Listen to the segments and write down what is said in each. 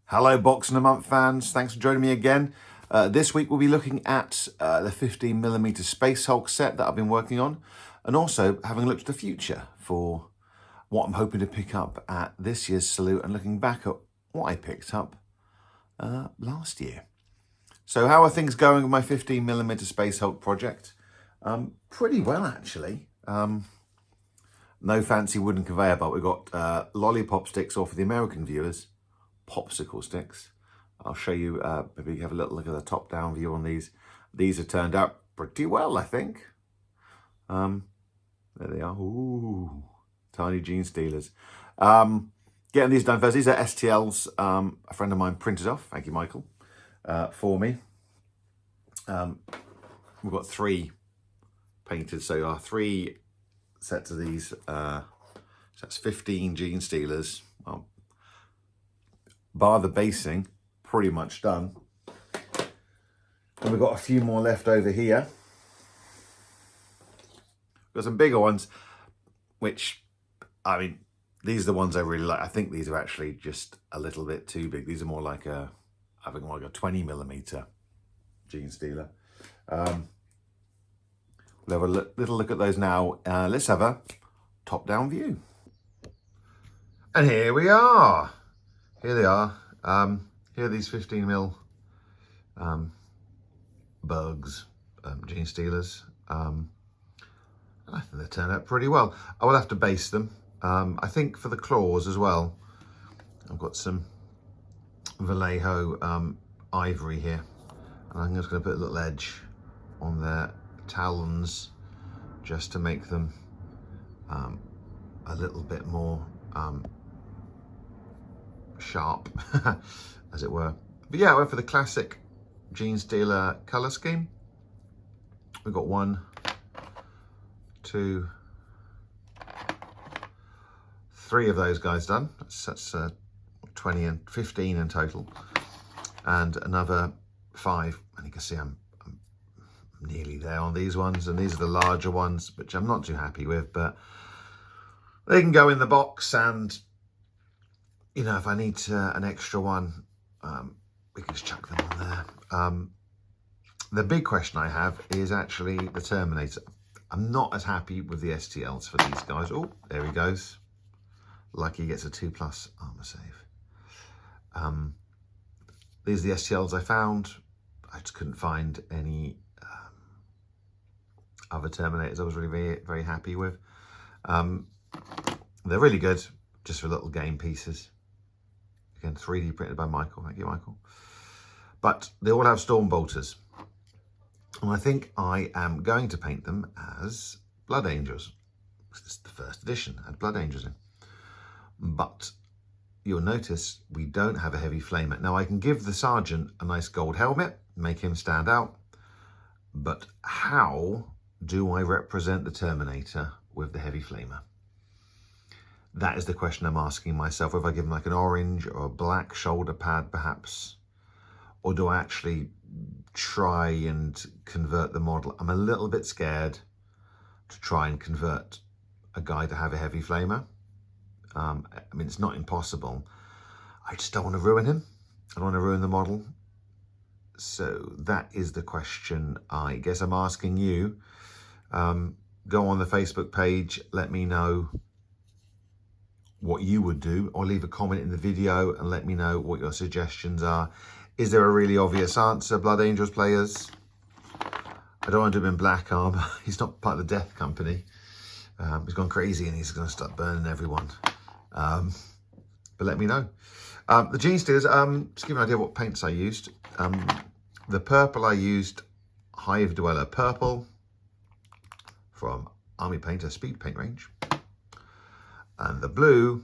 Hello, Box in a Month fans. Thanks for joining me again. This week we'll be looking at the 15mm Space Hulk set that I've been working on, and also having a look to the future for what I'm hoping to pick up at this year's Salute, and looking back at what I picked up last year. So how are things going with my 15mm Space Hulk project? Pretty well, actually. No fancy wooden conveyor belt. We've got lollipop sticks, or for the American viewers, popsicle sticks. I'll show you, maybe have a little look at the top-down view on these. These have turned out pretty well, I think. There they are. Ooh, tiny gene stealers. Getting these done first. These are STLs a friend of mine printed off. Thank you, Michael, for me. We've got 3 painted, so our 3 sets of these. So that's 15 gene stealers. Well, bar the basing, pretty much done. And we've got a few more left over here. We've got some bigger ones, which, I mean, these are the ones I really like. I think these are actually just a little bit too big. These are more like I think more like a 20mm gene stealer. We'll have a little look at those now. Let's have a top-down view. And here we are. Here they are. Here are these 15mm bugs, gene stealers. I think they turned out pretty well. I will have to base them. I think for the claws as well, I've got some Vallejo ivory here. And I'm just going to put a little edge on their talons just to make them a little bit more sharp, as it were. But yeah, I went for the classic gene stealer color scheme. We've got 1, 2, 3 of those guys done. That's 20 and 15 in total, and another 5. And you can see I'm nearly there on these ones, and these are the larger ones, which I'm not too happy with, but they can go in the box. And you know, if I need an extra one, we can just chuck them on there. The big question I have is actually the Terminator. I'm not as happy with the STLs for these guys. Oh, there he goes. Lucky he gets a 2+ armor save. These are the STLs I found. I just couldn't find any other Terminators I was really very, very happy with. They're really good, just for little game pieces. Again, 3D printed by Michael. Thank you, Michael. But they all have storm bolters. And I think I am going to paint them as Blood Angels. This is the first edition, had Blood Angels in. But you'll notice we don't have a heavy flamer. Now, I can give the Sergeant a nice gold helmet, make him stand out. But how do I represent the Terminator with the heavy flamer? That is the question I'm asking myself. If I give him like an orange or a black shoulder pad, perhaps, or do I actually try and convert the model? I'm a little bit scared to try and convert a guy to have a heavy flamer. I mean, it's not impossible. I just don't want to ruin him. I don't want to ruin the model. So that is the question I guess I'm asking you. Go on the Facebook page, let me know what you would do, or leave a comment in the video and let me know what your suggestions are. Is there a really obvious answer, Blood Angels players? I don't want to do him in black armor. He's not part of the Death Company. He's gone crazy and he's going to start burning everyone. But let me know. The gene stealers, just give you an idea of what paints I used. The purple I used, Hive Dweller Purple from Army Painter Speed Paint range. And the blue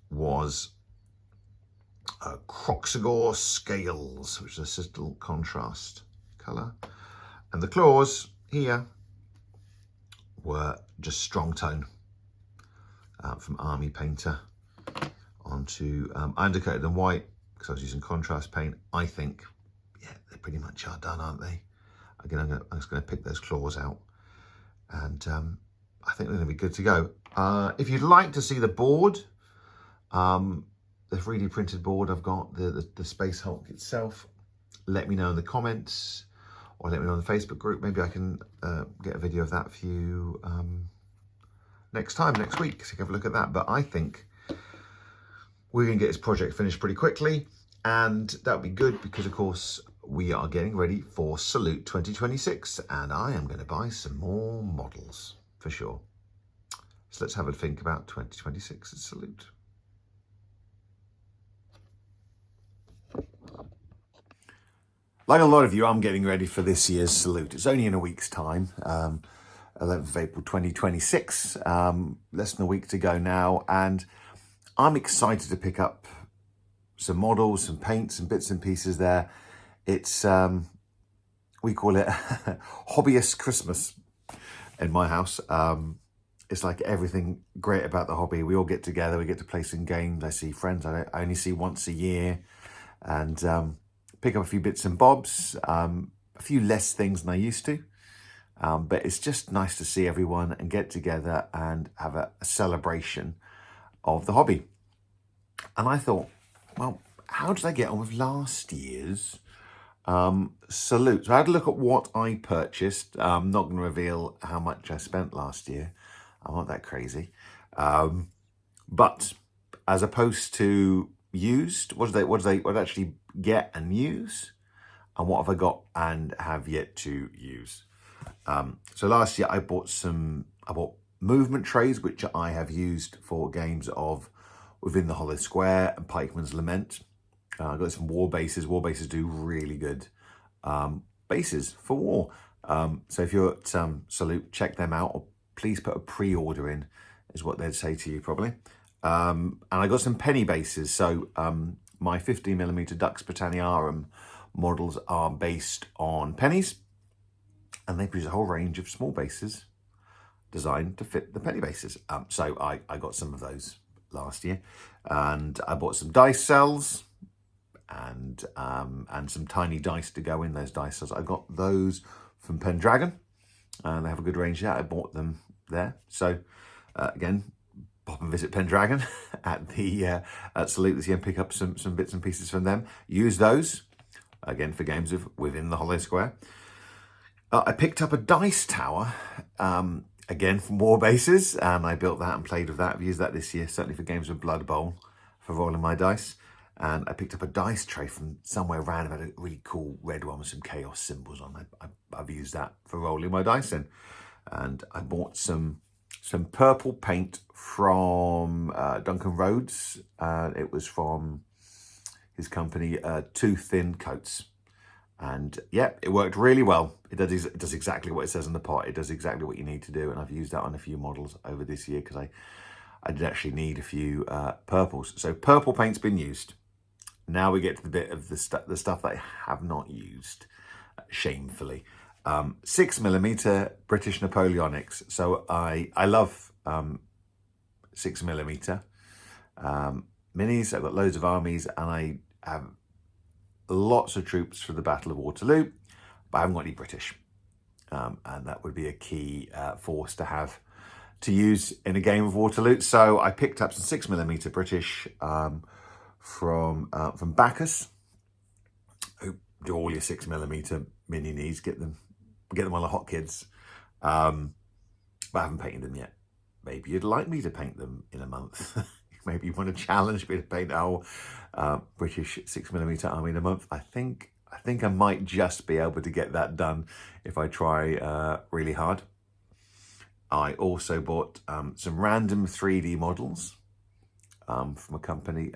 was Croxagore Scales, which is a little contrast colour. And the claws here were just strong tone from Army Painter onto, I undercoated them white because I was using contrast paint. I think, yeah, they pretty much are done, aren't they? Again, I'm just going to pick those claws out, and I think they're going to be good to go. If you'd like to see the board, the 3D printed board I've got, the Space Hulk itself, let me know in the comments, or let me know in the Facebook group. Maybe I can get a video of that for you next week, so you can have a look at that. But I think we're going to get this project finished pretty quickly, and that would be good because, of course, we are getting ready for Salute 2026, and I am going to buy some more models for sure. So let's have a think about 2026 at Salute. Like a lot of you, I'm getting ready for this year's Salute. It's only in a week's time, 11th of April 2026, less than a week to go now, and I'm excited to pick up some models, some paints, and bits and pieces there. It's, we call it hobbyist Christmas in my house. It's like everything great about the hobby. We all get together, we get to play some games. I see friends I only see once a year, and pick up a few bits and bobs, a few less things than I used to. But it's just nice to see everyone and get together and have a celebration of the hobby. And I thought, well, how did I get on with last year's Salute? So I had to look at what I purchased. I'm not going to reveal how much I spent last year. I'm not that crazy. But as opposed to used, what did I actually get and use? And what have I got and have yet to use? So last year I bought movement trays, which I have used for games of Within the Hollow Square and Pikeman's Lament. I got some war bases. War bases do really good bases for war. So if you're at Salute, check them out, or please put a pre-order in, is what they'd say to you probably. And I got some penny bases. So my 15mm Dux Britanniarum models are based on pennies, and they produce a whole range of small bases designed to fit the penny bases. So I got some of those last year, and I bought some dice cells and some tiny dice to go in those dice cells. I got those from Pendragon, and they have a good range there. I bought them there. So again, pop and visit Pendragon at Salute this year and pick up some bits and pieces from them. Use those again for games of Within the Hollow Square. I picked up a dice tower, again from War Bases, and I built that and played with that. I've used that this year, certainly for games of Blood Bowl, for rolling my dice. And I picked up a dice tray from somewhere random, had a really cool red one with some chaos symbols on. I've used that for rolling my dice in. And I bought some purple paint from Duncan Rhodes. It was from his company, Too Thin Coats. And yeah, it worked really well. It does exactly what it says in the pot. It does exactly what you need to do. And I've used that on a few models over this year because I did actually need a few purples. So purple paint's been used. Now we get to the bit of the stuff that I have not used, shamefully. 6mm British Napoleonics. So I love 6mm minis. I've got loads of armies, and I have lots of troops for the Battle of Waterloo, but I haven't got any British. And that would be a key force to have to use in a game of Waterloo. So I picked up some 6mm British from Bacchus, who do all your 6mm mini needs. Get them on the hot kids. But I haven't painted them yet. Maybe you'd like me to paint them in a month. Maybe you want to challenge me to paint a whole British 6mm army in a month. I think I might just be able to get that done if I try really hard. I also bought some random 3D models from a company,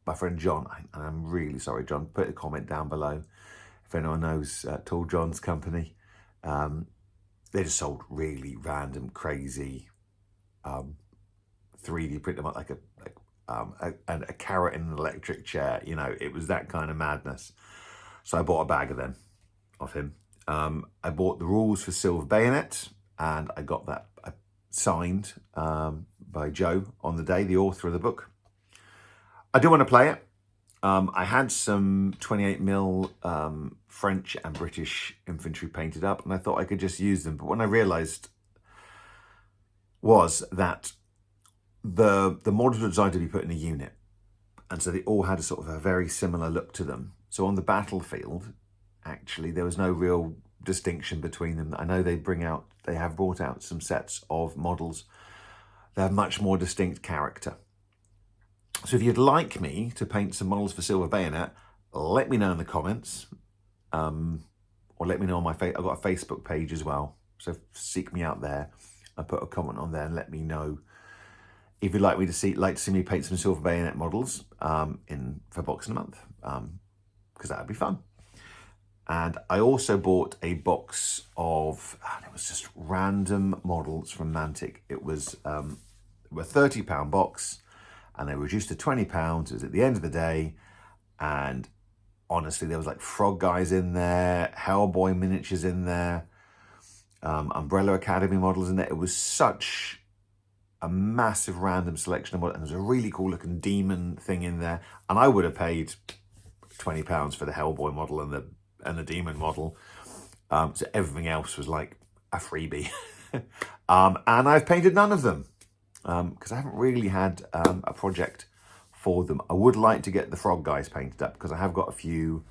my friend John, and I'm really sorry, John, put a comment down below if anyone knows Tall John's company. They just sold really random, crazy 3D print them up like a carrot in an electric chair. You know, it was that kind of madness. So I bought a bag of them of him. I bought the rules for Silver Bayonet, and I got that signed by Joe on the day, the author of the book. I do want to play it. I had some 28mm French and British infantry painted up, and I thought I could just use them. But when I realised was that the models were designed to be put in a unit. And so they all had a sort of a very similar look to them. So on the battlefield, actually, there was no real distinction between them. I know they have brought out some sets of models that have much more distinct character. So if you'd like me to paint some models for Silver Bayonet, let me know in the comments, or let me know on my I've got a Facebook page as well. So seek me out there and put a comment on there and let me know if you'd like to see me paint some Silver Bayonet models for Box in a Month, because that would be fun. And I also bought a box of, it was just random models from Mantic. It was a £30 box, and they reduced to £20. It was at the end of the day, and honestly, there was like Frog Guys in there, Hellboy miniatures in there, Umbrella Academy models in there. It was such a massive random selection of models, and there's a really cool looking demon thing in there. And I would have paid £20 for the Hellboy model and the demon model. So everything else was like a freebie. And I've painted none of them because I haven't really had a project for them. I would like to get the Frog Guys painted up because I have got a few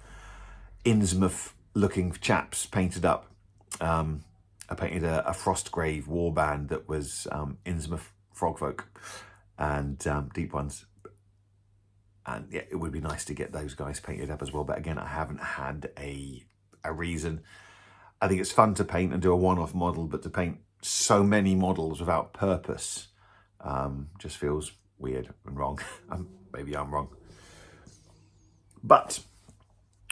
Innsmouth looking chaps painted up. I painted a Frostgrave warband that was Innsmouth Frogfolk and Deep Ones. And yeah, it would be nice to get those guys painted up as well. But again, I haven't had a reason. I think it's fun to paint and do a one-off model, but to paint so many models without purpose just feels weird and wrong. Maybe I'm wrong. But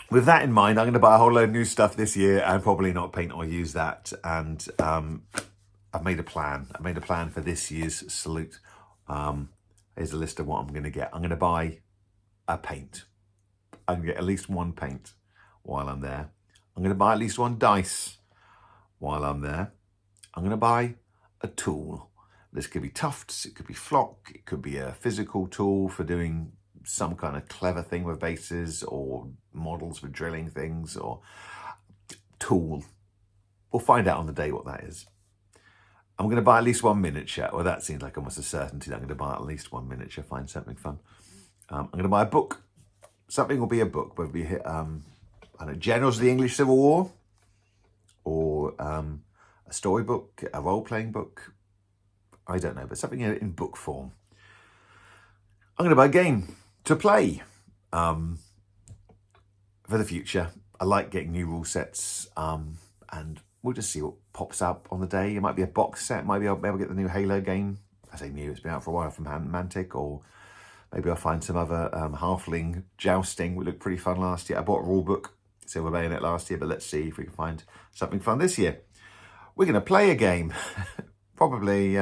with that in mind, I'm going to buy a whole load of new stuff this year and probably not paint or use that. And I've made a plan. I made a plan for this year's salute. Here's a list of what I'm going to get. I'm going to buy a paint. I'm going to get at least one paint while I'm there. I'm going to buy at least one dice while I'm there. I'm going to buy a tool. This could be tufts, it could be flock, it could be a physical tool for doing some kind of clever thing with bases, or models for drilling things, or tool. We'll find out on the day what that is. I'm going to buy at least one miniature. Well, that seems like almost a certainty that I'm going to buy at least one miniature, find something fun. I'm going to buy a book. Something will be a book, whether it be I don't know, Generals of the English Civil War, or a storybook, a role-playing book. I don't know, but something in book form. I'm going to buy a game to play for the future. I like getting new rule sets, and we'll just see what pops up on the day. It might be a box set. Maybe I'll be able to get the new Halo game. I say new, it's been out for a while from Mantic, or maybe I'll find some other halfling jousting. It looked pretty fun last year. I bought a rule book, Silver Bayonet last year, but let's see if we can find something fun this year. We're going to play a game, probably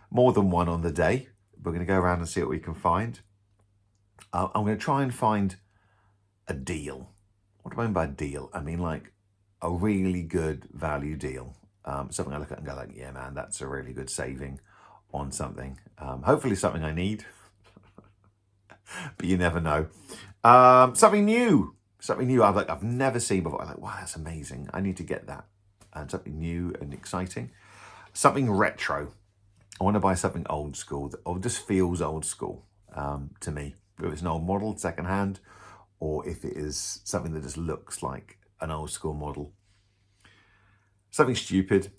more than one on the day. We're going to go around and see what we can find. I'm going to try and find a deal. What do I mean by deal? I mean like a really good value deal. Something I look at and go like, yeah, man, that's a really good saving on something. Hopefully something I need, but you never know. Something new I've never seen before. I'm like, wow, that's amazing. I need to get that. And something new and exciting. Something retro. I want to buy something old school, or just feels old school to me. If it's an old model, secondhand, or if it is something that just looks like an old school model. Something stupid.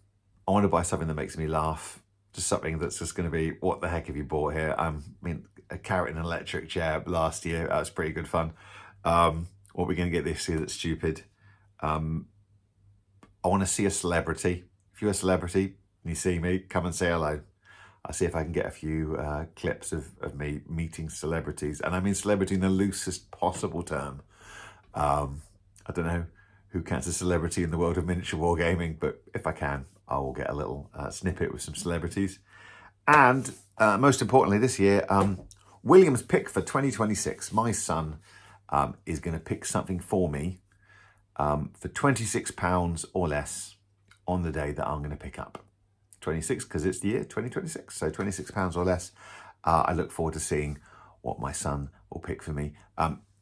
I want to buy something that makes me laugh. Just something that's just going to be, what the heck have you bought here? I mean, a carrot in an electric chair last year. That was pretty good fun. What are we going to get this year that's stupid? I want to see a celebrity. If you're a celebrity and you see me, come and say hello. I'll see if I can get a few clips of me meeting celebrities. And I mean celebrity in the loosest possible term. I don't know who counts as celebrity in the world of miniature wargaming, but if I can, I will get a little snippet with some celebrities. And most importantly this year, William's pick for 2026. My son is going to pick something for me for £26 or less on the day that I'm going to pick up. 26, because it's the year 2026, so £26 or less. I look forward to seeing what my son will pick for me.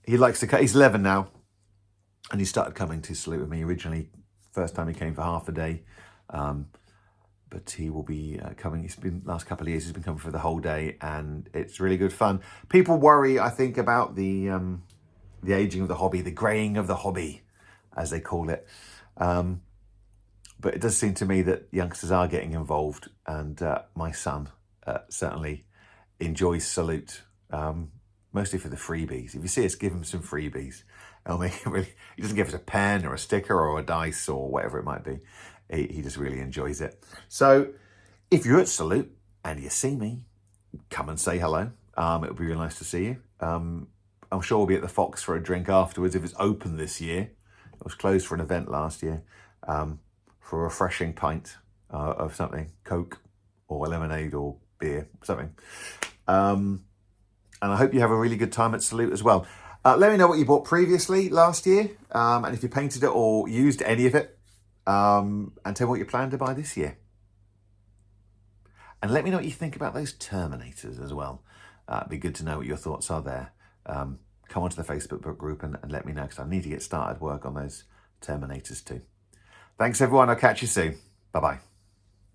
He likes to cut. He's 11 now, and he started coming to salute with me originally. First time he came for half a day. but he will be coming. He's been last couple of years. He's been coming for the whole day, and it's really good fun. People worry, I think, about the aging of the hobby, the greying of the hobby, as they call it. But it does seem to me that youngsters are getting involved, and my son certainly enjoys Salute, mostly for the freebies. If you see us, give him some freebies. It'll make it really. He doesn't give us a pen or a sticker or a dice or whatever it might be. He just really enjoys it. So if you're at Salute and you see me, come and say hello. It would be really nice to see you. I'm sure we'll be at the Fox for a drink afterwards if it's open this year. It was closed for an event last year, for a refreshing pint of something, Coke or lemonade or beer, something. And I hope you have a really good time at Salute as well. Let me know what you bought previously last year, and if you painted it or used any of it. And tell me what you plan to buy this year. And let me know what you think about those Terminators as well. It'd be good to know what your thoughts are there. Come onto the Facebook group and let me know, because I need to get started work on those Terminators too. Thanks everyone, I'll catch you soon. Bye-bye.